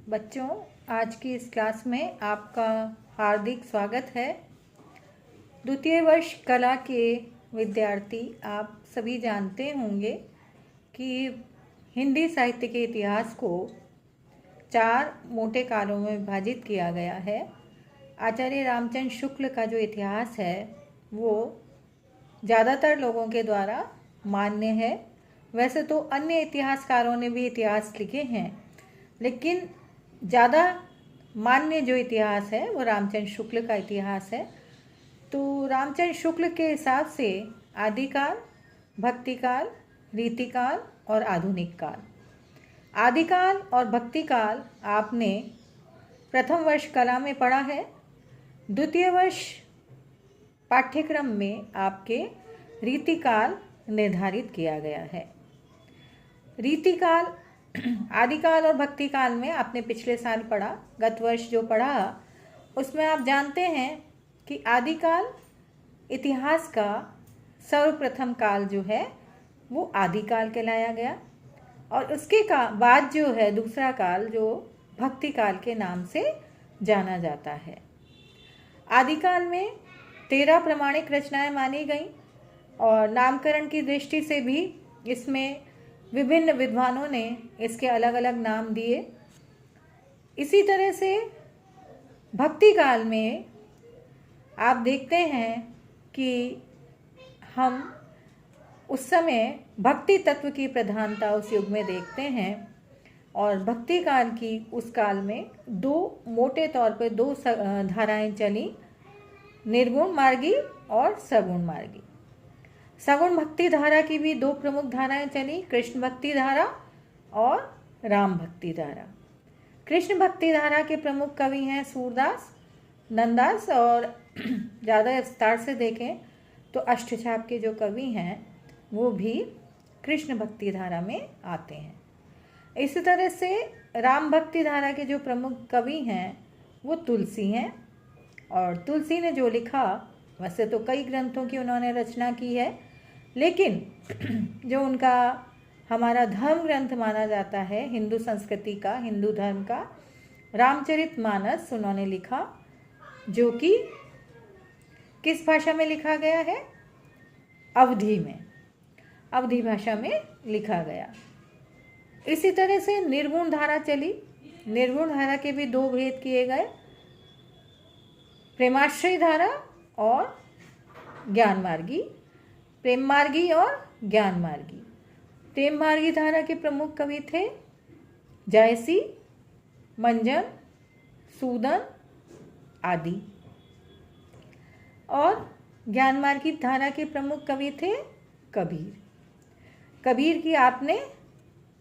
बच्चों, आज की इस क्लास में आपका हार्दिक स्वागत है। द्वितीय वर्ष कला के विद्यार्थी आप सभी जानते होंगे कि हिंदी साहित्य के इतिहास को 4 मोटे कालों में विभाजित किया गया है। आचार्य रामचंद्र शुक्ल का जो इतिहास है वो ज़्यादातर लोगों के द्वारा मान्य है। वैसे तो अन्य इतिहासकारों ने भी इतिहास लिखे हैं, लेकिन ज़्यादा मान्य जो इतिहास है वो रामचंद्र शुक्ल का इतिहास है। तो रामचंद्र शुक्ल के हिसाब से आदिकाल, भक्तिकाल, रीतिकाल और आधुनिक काल। आदिकाल और भक्तिकाल आपने प्रथम वर्ष कला में पढ़ा है। द्वितीय वर्ष पाठ्यक्रम में आपके रीतिकाल निर्धारित किया गया है। रीतिकाल, आदिकाल और भक्तिकाल में आपने पिछले साल पढ़ा, गत वर्ष जो पढ़ा उसमें आप जानते हैं कि आदिकाल इतिहास का सर्वप्रथम काल जो है वो आदिकाल कहलाया गया और उसके बाद जो है दूसरा काल जो भक्तिकाल के नाम से जाना जाता है। आदिकाल में 13 प्रामाणिक रचनाएं मानी गईं और नामकरण की दृष्टि से भी इसमें विभिन्न विद्वानों ने इसके अलग अलग नाम दिए। इसी तरह से भक्ति काल में आप देखते हैं कि हम उस समय भक्ति तत्व की प्रधानता उस युग में देखते हैं और भक्ति काल की उस काल में मोटे तौर पर दो धाराएं चली, निर्गुण मार्गी और सगुण मार्गी। सगुण भक्ति धारा की भी 2 प्रमुख धाराएं चली, कृष्ण भक्ति धारा और राम भक्ति धारा। कृष्ण भक्ति धारा के प्रमुख कवि हैं सूरदास, नंददास और ज़्यादा विस्तार से देखें तो अष्टछाप के जो कवि हैं वो भी कृष्ण भक्ति धारा में आते हैं। इसी तरह से राम भक्ति धारा के जो प्रमुख कवि हैं वो तुलसी हैं और तुलसी ने जो लिखा, वैसे तो कई ग्रंथों की उन्होंने रचना की है, लेकिन जो उनका हमारा धर्म ग्रंथ माना जाता है हिंदू संस्कृति का, हिंदू धर्म का, रामचरितमानस उन्होंने लिखा, जो कि किस भाषा में लिखा गया है? अवधी में, अवधी भाषा में लिखा गया। इसी तरह से निर्गुण धारा चली। निर्गुण धारा के भी 2 भेद किए गए, प्रेमाश्रय धारा और ज्ञान मार्गी, प्रेम मार्गी और ज्ञान मार्गी। प्रेम मार्गी धारा के प्रमुख कवि थे जायसी, मंजन, सूदन आदि और ज्ञान मार्गी धारा के प्रमुख कवि थे कबीर। कबीर की आपने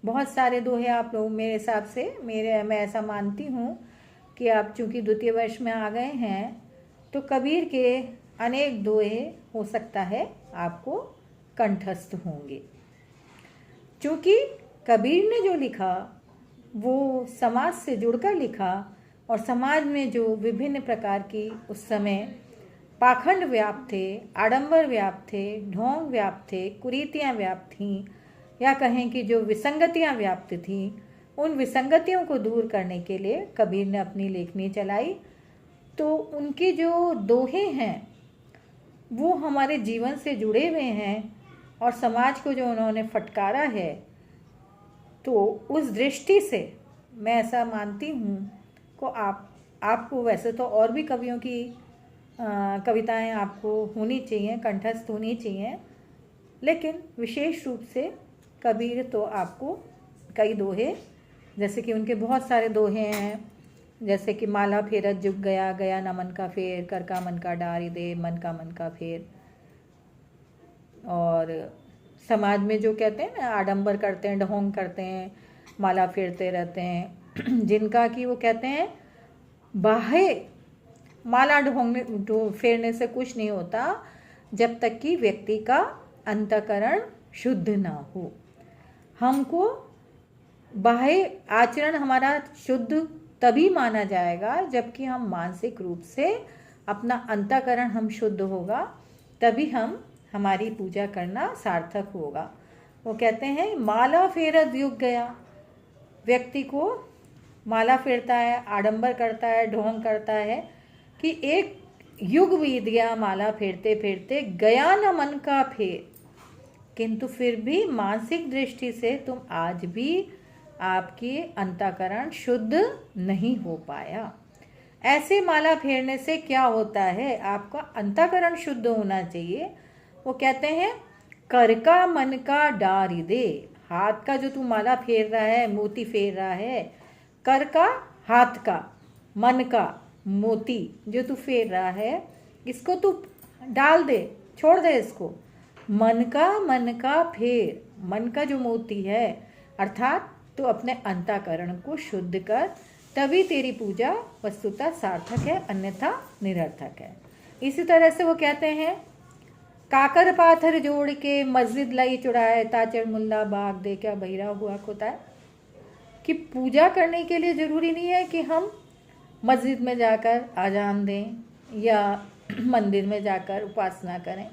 बहुत सारे दोहे, आप लोग मेरे हिसाब से, मैं ऐसा मानती हूँ कि आप चूँकि द्वितीय वर्ष में आ गए हैं तो कबीर के अनेक दोहे हो सकता है आपको कंठस्थ होंगे। चूँकि कबीर ने जो लिखा वो समाज से जुड़कर लिखा और समाज में जो विभिन्न प्रकार की उस समय पाखंड व्याप्त थे, आडंबर व्याप्त थे, ढोंग व्याप्त थे, कुरीतियाँ व्याप्त थीं, या कहें कि जो विसंगतियाँ व्याप्त थीं, उन विसंगतियों को दूर करने के लिए कबीर ने अपनी लेखनी चलाई। तो उनके जो दोहे हैं वो हमारे जीवन से जुड़े हुए हैं और समाज को जो उन्होंने फटकारा है, तो उस दृष्टि से मैं ऐसा मानती हूँ को आपको वैसे तो और भी कवियों की कविताएं आपको होनी चाहिए, कंठस्थ होनी चाहिए, लेकिन विशेष रूप से कबीर तो आपको कई दोहे, जैसे कि उनके बहुत सारे दोहे हैं, जैसे कि माला फेरत जुग गया, गया ना मन का फेर, कर का मन का डारी दे, मन का फेर। और समाज में जो कहते हैं ना, आडंबर करते हैं, ढोंग करते हैं, माला फेरते रहते हैं, जिनका कि वो कहते हैं बाह्य माला फेरने से कुछ नहीं होता जब तक कि व्यक्ति का अंतःकरण शुद्ध ना हो। हमको बाह्य आचरण हमारा शुद्ध तभी माना जाएगा जबकि हम मानसिक रूप से अपना अंतःकरण हम शुद्ध होगा, तभी हमारी पूजा करना सार्थक होगा। वो कहते हैं माला फेरत युग गया, व्यक्ति को माला फेरता है, आडंबर करता है, ढोंग करता है कि एक युग बीत गया माला फेरते फेरते, गया न मन का फेर, किंतु फिर भी मानसिक दृष्टि से तुम आज भी आपकी अंतःकरण शुद्ध नहीं हो पाया। ऐसे माला फेरने से क्या होता है, आपका अंतःकरण शुद्ध होना चाहिए। वो कहते हैं कर का मन का डारी दे, हाथ का जो तू माला फेर रहा है, मोती फेर रहा है, कर का हाथ का, मन का मोती जो तू फेर रहा है, इसको तू डाल दे, छोड़ दे इसको। मन का फेर, मन का जो मोती है अर्थात तू अपने अंतःकरण को शुद्ध कर, तभी तेरी पूजा वस्तुतः सार्थक है, अन्यथा निरर्थक है। इसी तरह से वो कहते हैं काकर पाथर जोड़ के मस्जिद लाई चुड़ाए, ताचर मुल्ला बाग दे क्या बहिरा हुआ खोता है। कि पूजा करने के लिए ज़रूरी नहीं है कि हम मस्जिद में जाकर आजान दें या मंदिर में जाकर उपासना करें।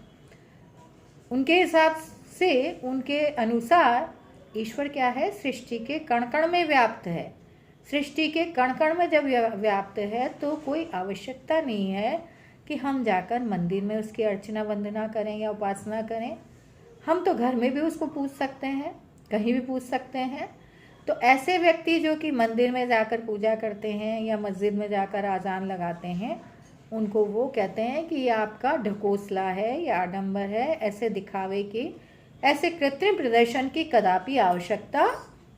उनके हिसाब से, उनके अनुसार ईश्वर क्या है, सृष्टि के कण कण में व्याप्त है। सृष्टि के कण कण में जब व्याप्त है तो कोई आवश्यकता नहीं है कि हम जाकर मंदिर में उसकी अर्चना वंदना करें या उपासना करें। हम तो घर में भी उसको पूज सकते हैं, कहीं भी पूज सकते हैं। तो ऐसे व्यक्ति जो कि मंदिर में जाकर पूजा करते हैं या मस्जिद में जाकर आजान लगाते हैं, उनको वो कहते हैं कि ये आपका ढकोसला है या आडंबर है। ऐसे दिखावे की, ऐसे कृत्रिम प्रदर्शन की कदापि आवश्यकता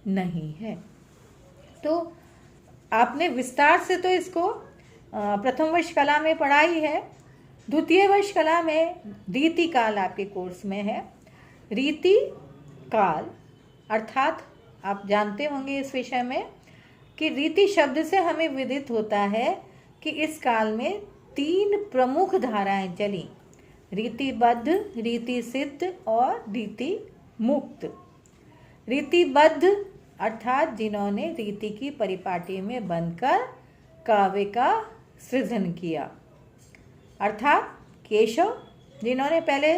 नहीं है। तो आपने विस्तार से तो इसको प्रथम वर्ष कला में पढ़ा ही है। द्वितीय वर्ष कला में रीति काल आपके कोर्स में है। रीति काल अर्थात आप जानते होंगे इस विषय में कि रीति शब्द से हमें विदित होता है कि इस काल में 3 प्रमुख धाराएं चली, रीतिबद्ध, रीति सिद्ध और रीति मुक्त। रीतिबद्ध अर्थात जिन्होंने रीति की परिपाटी में बंधकर काव्य का सृजन किया, अर्थात केशव, जिन्होंने पहले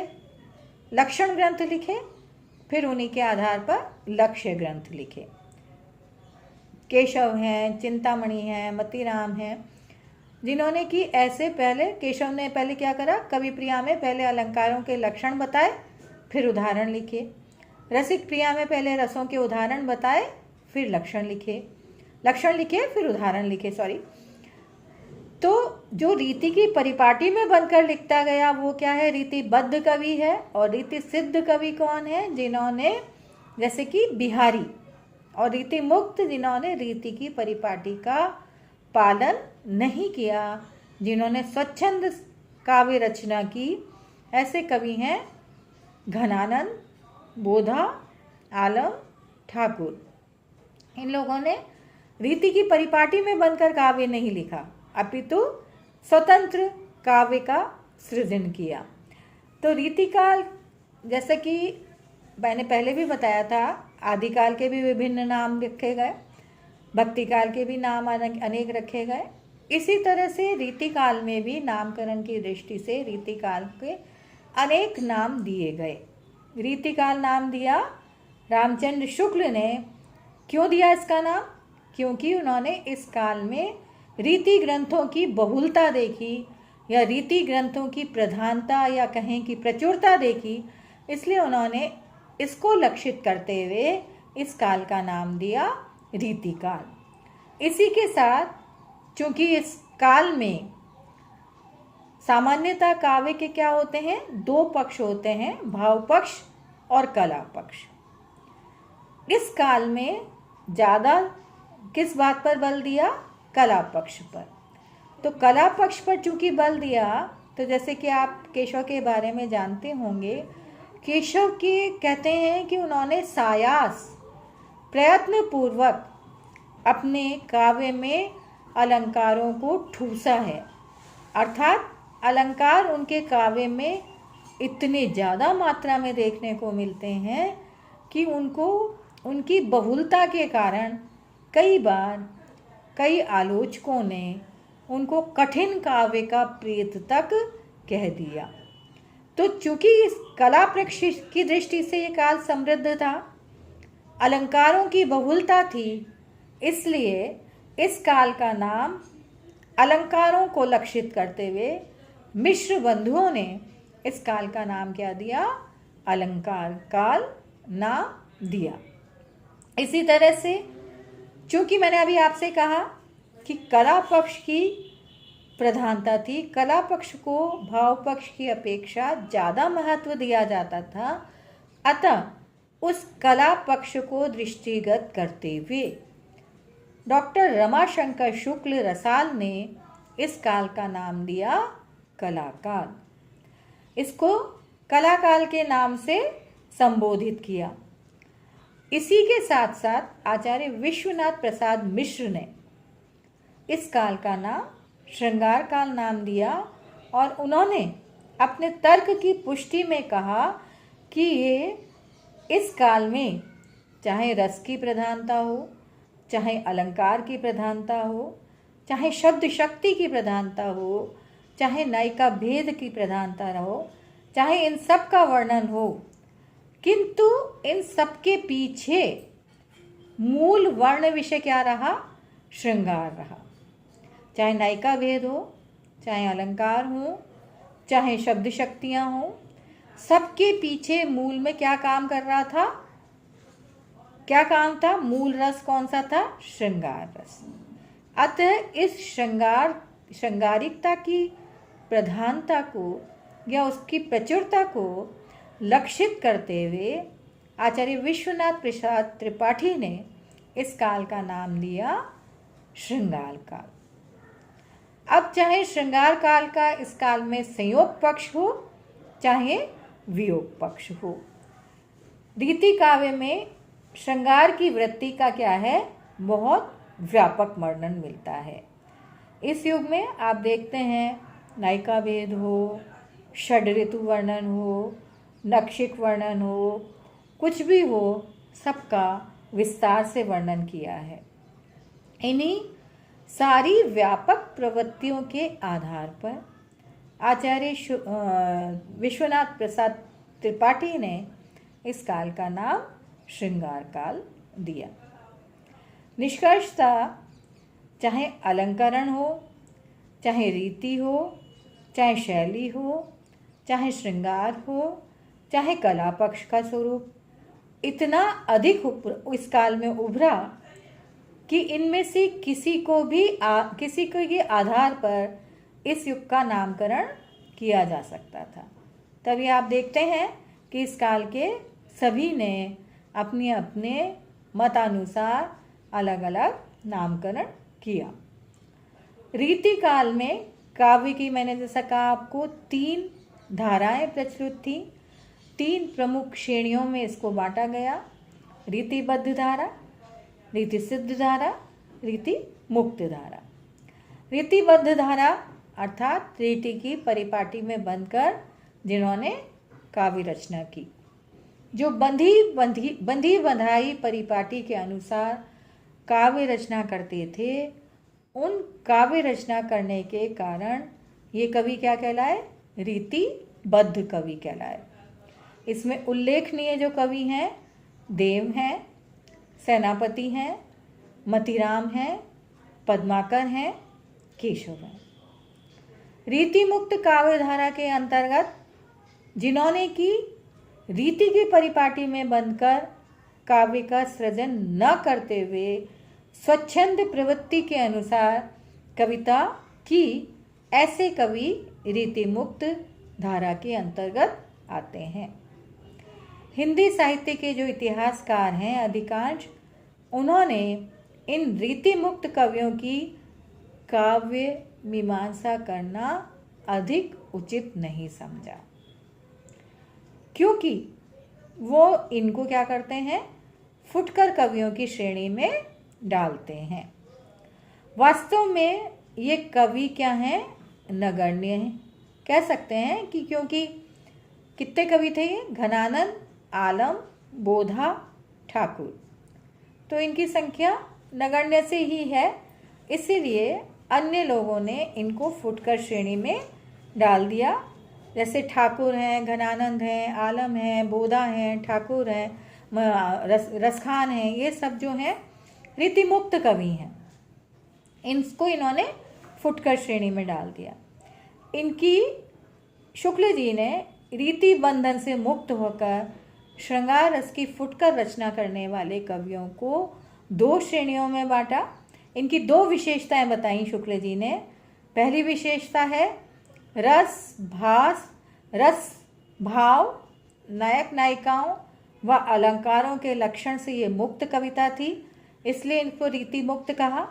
लक्षण ग्रंथ लिखे, फिर उन्हीं के आधार पर लक्ष्य ग्रंथ लिखे। केशव हैं, चिंतामणि हैं, मतीराम हैं, जिन्होंने कि ऐसे पहले, केशव ने पहले क्या करा, कवि प्रिया में पहले अलंकारों के लक्षण बताए, फिर उदाहरण लिखे। रसिक प्रिया में पहले रसों के उदाहरण बताए, फिर लक्षण लिखे, फिर उदाहरण लिखे, सॉरी। तो जो रीति की परिपाटी में बनकर लिखता गया वो क्या है, रीतिबद्ध कवि है। और रीति सिद्ध कवि कौन है, जिन्होंने, जैसे कि बिहारी। और रीति मुक्त, जिन्होंने रीति की परिपाटी का पालन नहीं किया, जिन्होंने स्वच्छंद काव्य रचना की। ऐसे कवि हैं घनानंद, बोधा, आलम, ठाकुर। इन लोगों ने रीति की परिपाटी में बनकर काव्य नहीं लिखा, अपितु स्वतंत्र काव्य का सृजन किया। तो रीतिकाल, जैसे कि मैंने पहले भी बताया था, आदिकाल के भी विभिन्न नाम रखे गए, भक्ति काल के भी नाम अनेक रखे गए। इसी तरह से रीतिकाल में भी नामकरण की दृष्टि से रीतिकाल के अनेक नाम दिए गए। रीतिकाल नाम दिया रामचंद्र शुक्ल ने। क्यों दिया इसका नाम? क्योंकि उन्होंने इस काल में रीति ग्रंथों की बहुलता देखी, या रीति ग्रंथों की प्रधानता या कहें कि प्रचुरता देखी, इसलिए उन्होंने इसको लक्षित करते हुए इस काल का नाम दिया रीतिकाल। इसी के साथ, चूंकि इस काल में सामान्यतः काव्य के क्या होते हैं, 2 पक्ष होते हैं, भाव पक्ष और कला पक्ष। इस काल में ज़्यादा किस बात पर बल दिया? कला पक्ष पर। तो कला पक्ष पर चूंकि बल दिया, तो जैसे कि आप केशव के बारे में जानते होंगे, केशव के कहते हैं कि उन्होंने सायास प्रयत्न पूर्वक अपने काव्य में अलंकारों को ठूसा है। अर्थात अलंकार उनके काव्य में इतने ज़्यादा मात्रा में देखने को मिलते हैं कि उनको, उनकी बहुलता के कारण कई बार कई आलोचकों ने उनको कठिन काव्य का प्रेत तक कह दिया। तो चूंकि इस कला पक्ष की दृष्टि से ये काल समृद्ध था, अलंकारों की बहुलता थी, इसलिए इस काल का नाम अलंकारों को लक्षित करते हुए मिश्र बंधुओं ने इस काल का नाम क्या दिया? अलंकार काल नाम दिया। इसी तरह से चूंकि मैंने अभी आपसे कहा कि कला पक्ष की प्रधानता थी, कला पक्ष को भाव पक्ष की अपेक्षा ज़्यादा महत्व दिया जाता था, अतः उस कला पक्ष को दृष्टिगत करते हुए डॉक्टर रमाशंकर शुक्ल रसाल ने इस काल का नाम दिया कला काल। इसको कला काल के नाम से संबोधित किया। इसी के साथ साथ आचार्य विश्वनाथ प्रसाद मिश्र ने इस काल का नाम श्रृंगार काल नाम दिया और उन्होंने अपने तर्क की पुष्टि में कहा कि ये इस काल में चाहे रस की प्रधानता हो, चाहे अलंकार की प्रधानता हो, चाहे शब्द शक्ति की प्रधानता हो, चाहे नायिका भेद की प्रधानता हो, चाहे इन सब का वर्णन हो, किंतु इन सब के पीछे मूल वर्ण विषय क्या रहा? श्रृंगार रहा। चाहे नायिका भेद हो, चाहे अलंकार हो, चाहे शब्द शक्तियाँ हो, सबके पीछे मूल में क्या काम कर रहा था? क्या काम था? मूल रस कौन सा था? श्रृंगार रस। अतः इस श्रृंगारिकता की प्रधानता को या उसकी प्रचुरता को लक्षित करते हुए आचार्य विश्वनाथ प्रसाद त्रिपाठी ने इस काल का नाम दिया श्रृंगार काल। अब चाहे श्रृंगार काल का इस काल में संयोग पक्ष हो, चाहे वियोग पक्ष हो, रीति काव्य में श्रृंगार की वृत्ति का क्या है? बहुत व्यापक वर्णन मिलता है। इस युग में आप देखते हैं नायिका भेद हो, षड ऋतु वर्णन हो, नक्षिक वर्णन हो, कुछ भी हो, सबका विस्तार से वर्णन किया है। इन्हीं सारी व्यापक प्रवृत्तियों के आधार पर आचार्य विश्वनाथ प्रसाद त्रिपाठी ने इस काल का नाम श्रृंगार काल दिया। निष्कर्षतः चाहे अलंकरण हो, चाहे रीति हो, चाहे शैली हो, चाहे श्रृंगार हो, चाहे कला पक्ष का स्वरूप इतना अधिक इस काल में उभरा कि इनमें से किसी को के आधार पर इस युग का नामकरण किया जा सकता था। तभी आप देखते हैं कि इस काल के सभी ने अपने अपने मतानुसार अलग अलग नामकरण किया। रीति काल में काव्य की मैंने जैसा कहा आपको 3 धाराएं प्रचलित थी। 3 प्रमुख श्रेणियों में इसको बांटा गया: रीतिबद्ध धारा, रीति सिद्ध धारा, रीति मुक्त धारा। रीतिबद्ध धारा अर्थात रीति की परिपाटी में बंधकर जिन्होंने काव्य रचना की, जो बंधी बंधाई परिपाटी के अनुसार काव्य रचना करते थे, उन काव्य रचना करने के कारण ये कवि क्या कहलाए? रीतिबद्ध कवि कहलाए। इसमें उल्लेखनीय जो कवि हैं देव हैं, सेनापति हैं, मतीराम हैं, पद्माकर हैं, केशव हैं। रीति मुक्त काव्य धारा के अंतर्गत जिन्होंने की रीति की परिपाटी में बंधकर काव्य का सृजन न करते हुए स्वच्छंद प्रवृत्ति के अनुसार कविता की, ऐसे कवि रीति मुक्त धारा के अंतर्गत आते हैं। हिंदी साहित्य के जो इतिहासकार हैं अधिकांश, उन्होंने इन रीति मुक्त कवियों की काव्य मीमांसा करना अधिक उचित नहीं समझा, क्योंकि वो इनको क्या करते हैं? फुटकर कवियों की श्रेणी में डालते हैं। वास्तव में ये कवि क्या हैं? नगण्य हैं, कह सकते हैं कि क्योंकि कितने कवि थे ये? घनानंद, आलम, बोधा, ठाकुर, तो इनकी संख्या नगण्य से ही है। इसीलिए अन्य लोगों ने इनको फुटकर श्रेणी में डाल दिया। जैसे ठाकुर हैं, घनानंद हैं, आलम हैं, बोधा हैं, ठाकुर हैं, रसखान हैं, ये सब जो हैं रीतिमुक्त कवि हैं। इनको इन्होंने फुटकर श्रेणी में डाल दिया। इनकी शुक्ल जी ने रीति बंधन से मुक्त होकर श्रृंगार रस की फुटकर रचना करने वाले कवियों को 2 श्रेणियों में बांटा। इनकी 2 विशेषताएं बताई शुक्ल जी ने। पहली विशेषता है रस भाव, नायक नायिकाओं व अलंकारों के लक्षण से ये मुक्त कविता थी, इसलिए इनको रीति मुक्त कहा।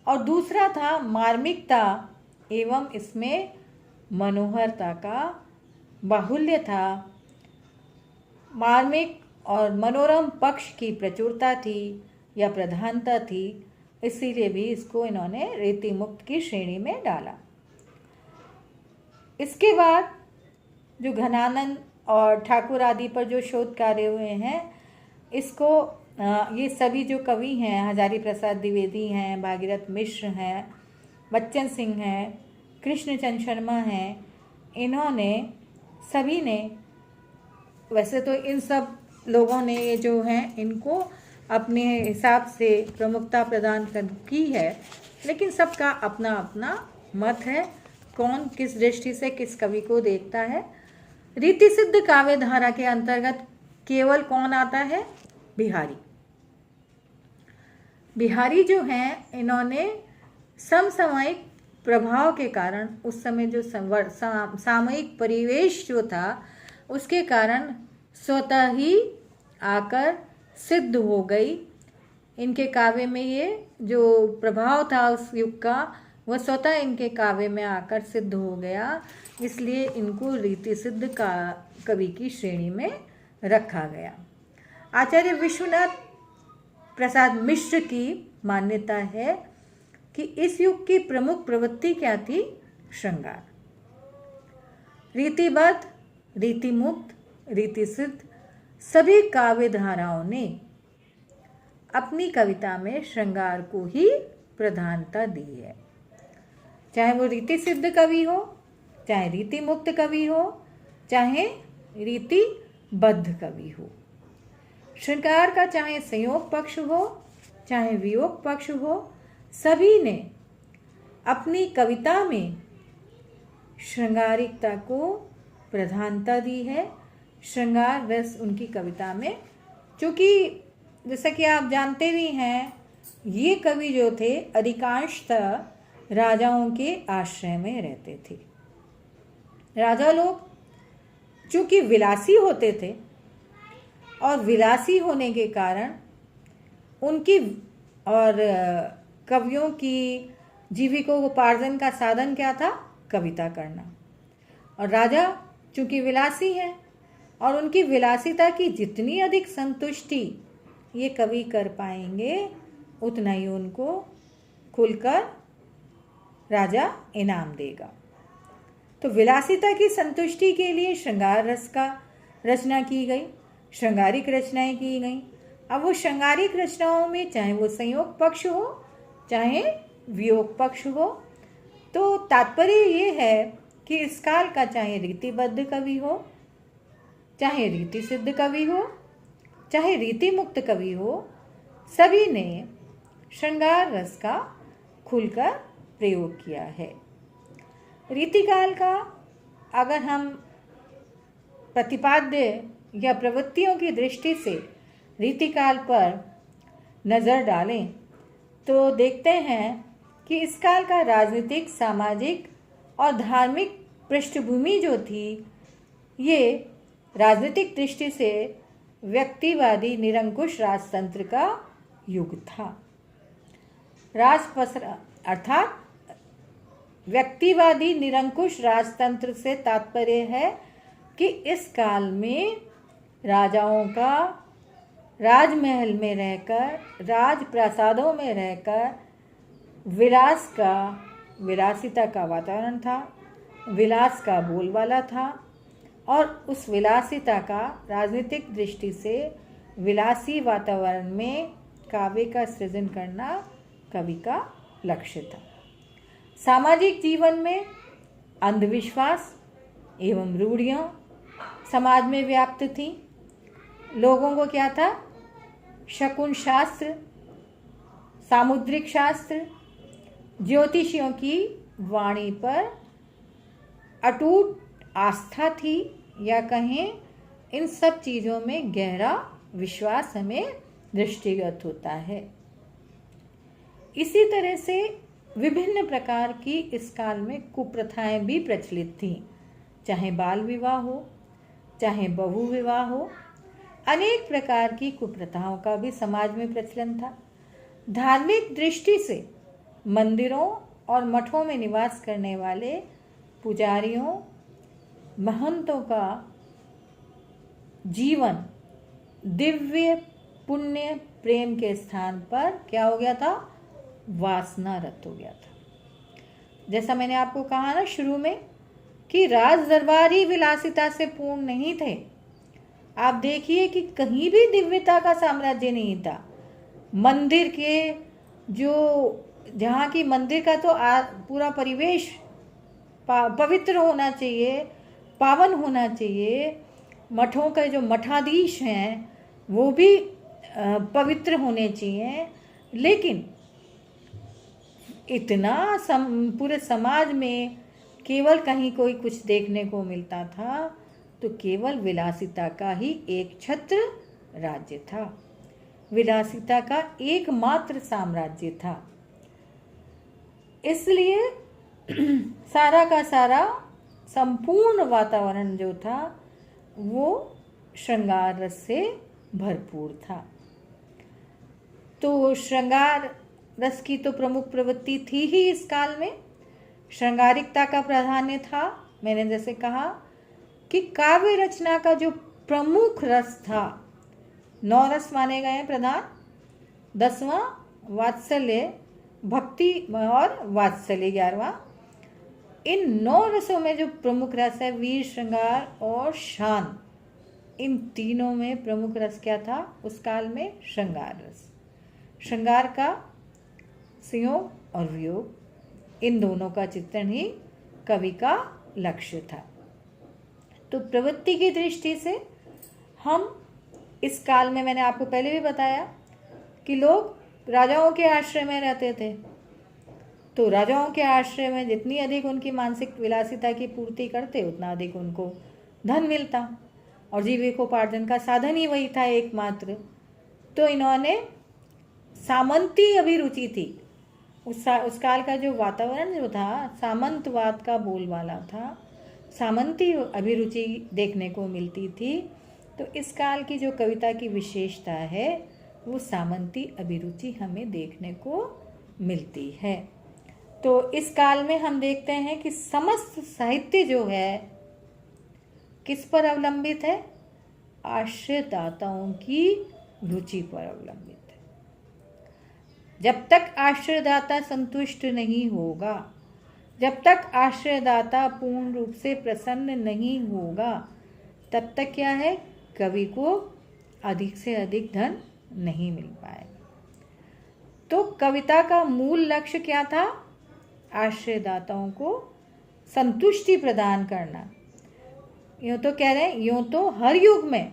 और दूसरा था मार्मिकता एवं इसमें मनोहरता का बाहुल्य था। मार्मिक और मनोरम पक्ष की प्रचुरता थी या प्रधानता थी, इसीलिए भी इसको इन्होंने रीति मुक्त की श्रेणी में डाला। इसके बाद जो घनानंद और ठाकुर आदि पर जो शोध कार्य हुए हैं, इसको ये सभी जो कवि हैं, हजारी प्रसाद द्विवेदी हैं, भागीरथ मिश्र हैं, बच्चन सिंह हैं, कृष्णचंद्र शर्मा हैं, इन्होंने सभी ने, वैसे तो इन सब लोगों ने ये जो हैं इनको अपने हिसाब से प्रमुखता प्रदान की है, लेकिन सबका अपना अपना मत है, कौन किस दृष्टि से किस कवि को देखता है। रीति सिद्ध काव्य धारा के अंतर्गत केवल कौन आता है? बिहारी। बिहारी जो हैं, इन्होंने समसामयिक प्रभाव के कारण, उस समय जो सामयिक परिवेश जो था उसके कारण स्वतः ही आकर सिद्ध हो गई। इनके काव्य में ये जो प्रभाव था उस युग का, वह स्वतः इनके काव्य में आकर सिद्ध हो गया, इसलिए इनको रीति सिद्ध का कवि की श्रेणी में रखा गया। आचार्य विश्वनाथ प्रसाद मिश्र की मान्यता है कि इस युग की प्रमुख प्रवृत्ति क्या थी? श्रृंगार। रीतिबद्ध, रीति मुक्त, रीति सिद्ध सभी काव्य धाराओं ने अपनी कविता में श्रृंगार को ही प्रधानता दी है। चाहे वो रीति सिद्ध कवि हो, चाहे रीति मुक्त कवि हो, चाहे रीति बद्ध कवि हो। श्रृंगार का चाहे संयोग पक्ष हो, चाहे वियोग पक्ष हो, सभी ने अपनी कविता में श्रृंगारिकता को प्रधानता दी है। श्रृंगार रस उनकी कविता में, चूँकि जैसा कि आप जानते भी हैं, ये कवि जो थे अधिकांशतः राजाओं के आश्रय में रहते थे। राजा लोग चूँकि विलासी होते थे और विलासी होने के कारण उनकी और कवियों की जीविकोपार्जन का साधन क्या था? कविता करना। और राजा चूँकि विलासी हैं और उनकी विलासिता की जितनी अधिक संतुष्टि ये कवि कर पाएंगे, उतना ही उनको खुलकर राजा इनाम देगा। तो विलासिता की संतुष्टि के लिए श्रृंगार रस का रचना की गई, श्रृंगारिक रचनाएं की गई। अब वो श्रृंगारिक रचनाओं में चाहे वो संयोग पक्ष हो, चाहे वियोग पक्ष हो, तो तात्पर्य ये है कि इस काल का चाहे रीतिबद्ध कवि हो, चाहे रीति सिद्ध कवि हो, चाहे रीति मुक्त कवि हो, सभी ने श्रृंगार रस का खुलकर प्रयोग किया है। रीतिकाल का अगर हम प्रतिपाद्य या प्रवृत्तियों की दृष्टि से रीतिकाल पर नज़र डालें तो देखते हैं कि इस काल का राजनीतिक, सामाजिक और धार्मिक पृष्ठभूमि जो थी, ये राजनीतिक दृष्टि से व्यक्तिवादी निरंकुश राजतंत्र का युग था। अर्थात व्यक्तिवादी निरंकुश राजतंत्र से तात्पर्य है कि इस काल में राजाओं का राजमहल में रहकर, राजप्रासादों में रहकर विलासिता का वातावरण था, विलास का बोलबाला था, और उस विलासिता का राजनीतिक दृष्टि से विलासी वातावरण में काव्य का सृजन करना कवि का लक्ष्य था। सामाजिक जीवन में अंधविश्वास एवं रूढ़ियाँ समाज में व्याप्त थी। लोगों को क्या था? शकुन शास्त्र, सामुद्रिक शास्त्र, ज्योतिषियों की वाणी पर अटूट आस्था थी, या कहें इन सब चीज़ों में गहरा विश्वास हमें दृष्टिगत होता है। इसी तरह से विभिन्न प्रकार की इस काल में कुप्रथाएं भी प्रचलित थीं, चाहे बाल विवाह हो, चाहे बहु विवाह हो। अनेक प्रकार की कुप्रथाओं का भी समाज में प्रचलन था। धार्मिक दृष्टि से मंदिरों और मठों में निवास करने वाले पुजारियों, महंतों का जीवन दिव्य पुण्य प्रेम के स्थान पर क्या हो गया था? वासनारत हो गया था। जैसा मैंने आपको कहा ना शुरू में कि राज दरबार ही विलासिता से पूर्ण नहीं थे। आप देखिए कि कहीं भी दिव्यता का साम्राज्य नहीं था। मंदिर के जहाँ की मंदिर का तो पूरा परिवेश पवित्र होना चाहिए, पावन होना चाहिए। मठों के जो मठाधीश हैं वो भी पवित्र होने चाहिए, लेकिन इतना पूरे समाज में केवल कहीं कोई कुछ देखने को मिलता था तो केवल विलासिता का ही एक छत्र राज्य था, विलासिता का एकमात्र साम्राज्य था। इसलिए सारा का सारा संपूर्ण वातावरण जो था वो श्रृंगार रस से भरपूर था। तो श्रृंगार रस की तो प्रमुख प्रवृत्ति थी ही इस काल में। श्रृंगारिकता का प्राधान्य था। मैंने जैसे कहा कि काव्य रचना का जो प्रमुख रस था, 9 रस माने गए हैं प्रधान। 10वां वात्सल्य, भक्ति और वात्सल्य 11वां। इन 9 रसों में जो प्रमुख रस है वीर, श्रृंगार और शान, इन तीनों में प्रमुख रस क्या था उस काल में? श्रृंगार रस। श्रृंगार का संयोग और वियोग, इन दोनों का चित्रण ही कवि का लक्ष्य था। तो प्रवृत्ति की दृष्टि से हम इस काल में, मैंने आपको पहले भी बताया कि लोग राजाओं के आश्रय में रहते थे। तो राजाओं के आश्रय में जितनी अधिक उनकी मानसिक विलासिता की पूर्ति करते उतना अधिक उनको धन मिलता, और जीविकोपार्जन का साधन ही वही था एकमात्र। तो इन्होंने सामंती अभिरुचि थी। उस काल का जो वातावरण जो था सामंतवाद का बोलबाला था, सामंती अभिरुचि देखने को मिलती थी। तो इस काल की जो कविता की विशेषता है वो सामंती अभिरुचि हमें देखने को मिलती है। तो इस काल में हम देखते हैं कि समस्त साहित्य जो है किस पर अवलंबित है? आश्रयदाताओं की रुचि पर अवलंबित है। जब तक आश्रयदाता संतुष्ट नहीं होगा, जब तक आश्रयदाता पूर्ण रूप से प्रसन्न नहीं होगा, तब तक क्या है? कवि को अधिक से अधिक धन नहीं मिल पाएगा। तो कविता का मूल लक्ष्य क्या था? आश्रयदाताओं को संतुष्टि प्रदान करना। यूँ तो कह रहे हैं, यूँ तो हर युग में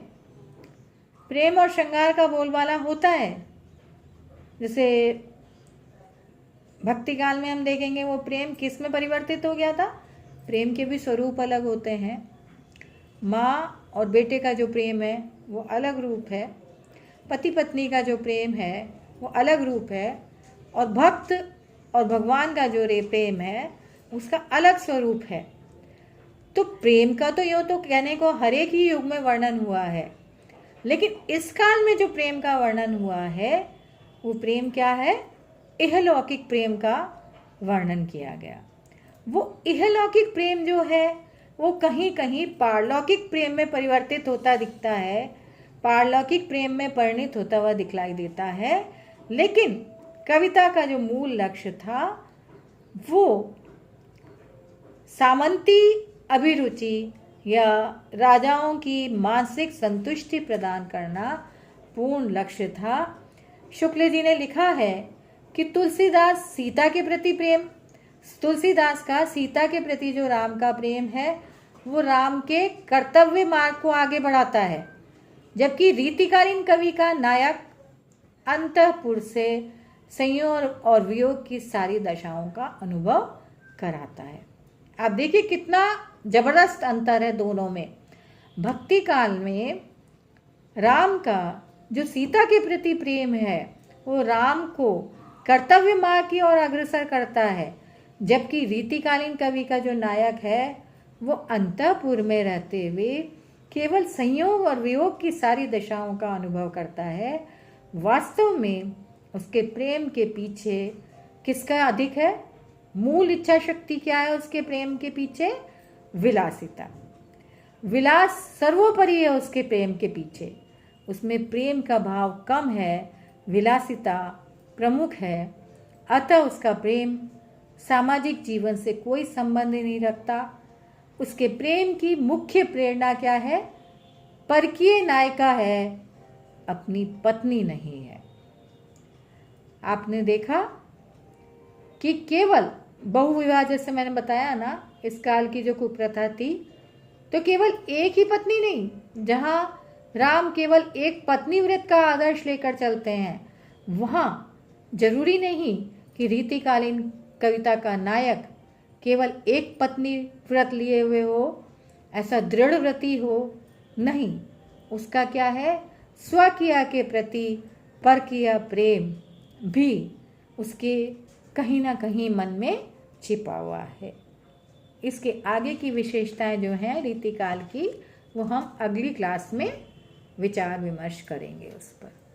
प्रेम और श्रृंगार का बोलबाला होता है। जैसे भक्ति काल में हम देखेंगे वो प्रेम किस में परिवर्तित हो गया था? प्रेम के भी स्वरूप अलग होते हैं। माँ और बेटे का जो प्रेम है वो अलग रूप है, पति पत्नी का जो प्रेम है वो अलग रूप है, और भक्त और भगवान का जो प्रेम है उसका अलग स्वरूप है। तो प्रेम का तो यूँ तो कहने को हर एक ही युग में वर्णन हुआ है, लेकिन इस काल में जो प्रेम का वर्णन हुआ है वो प्रेम क्या है? इहलौकिक प्रेम का वर्णन किया गया। वो इहलौकिक प्रेम जो है वो कहीं कहीं पारलौकिक प्रेम में परिवर्तित होता दिखता है, पारलौकिक प्रेम में परिणित होता हुआ दिखलाई देता है। लेकिन कविता का जो मूल लक्ष्य था वो सामंती अभिरुचि या राजाओं की मानसिक संतुष्टि प्रदान करना पूर्ण लक्ष्य था। शुक्ल जी ने लिखा है कि तुलसीदास सीता के प्रति प्रेम, तुलसीदास का सीता के प्रति जो राम का प्रेम है वो राम के कर्तव्य मार्ग को आगे बढ़ाता है, जबकि रीतिकालीन कवि का नायक अंतःपुर से संयोग और वियोग की सारी दशाओं का अनुभव कराता है। आप देखिए कितना जबरदस्त अंतर है दोनों में। भक्ति काल में राम का जो सीता के प्रति प्रेम है वो राम को कर्तव्य मार्ग की ओर अग्रसर करता है, जबकि रीतिकालीन कवि का जो नायक है वो अंतःपुर में रहते हुए केवल संयोग और वियोग की सारी दशाओं का अनुभव करता है। वास्तव में उसके प्रेम के पीछे किसका अधिक है? मूल इच्छा शक्ति क्या है उसके प्रेम के पीछे? विलासिता। विलास सर्वोपरि है उसके प्रेम के पीछे। उसमें प्रेम का भाव कम है, विलासिता प्रमुख है। अतः उसका प्रेम सामाजिक जीवन से कोई संबंध नहीं रखता। उसके प्रेम की मुख्य प्रेरणा क्या है? परकीय नायिका है, अपनी पत्नी नहीं है। आपने देखा कि केवल बहुविवाह, जैसे मैंने बताया ना, इस काल की जो कुप्रथा थी, तो केवल एक ही पत्नी नहीं, जहां राम केवल एक पत्नी व्रत का आदर्श लेकर चलते हैं, वहां जरूरी नहीं कि रीतिकालीन कविता का नायक केवल एक पत्नी व्रत लिए हुए हो, ऐसा दृढ़ व्रती हो, नहीं। उसका क्या है? स्वकीय के प्रति परकीय प्रेम भी उसके कहीं ना कहीं मन में छिपा हुआ है। इसके आगे की विशेषताएं जो हैं रीतिकाल की, वो हम अगली क्लास में विचार विमर्श करेंगे उस पर।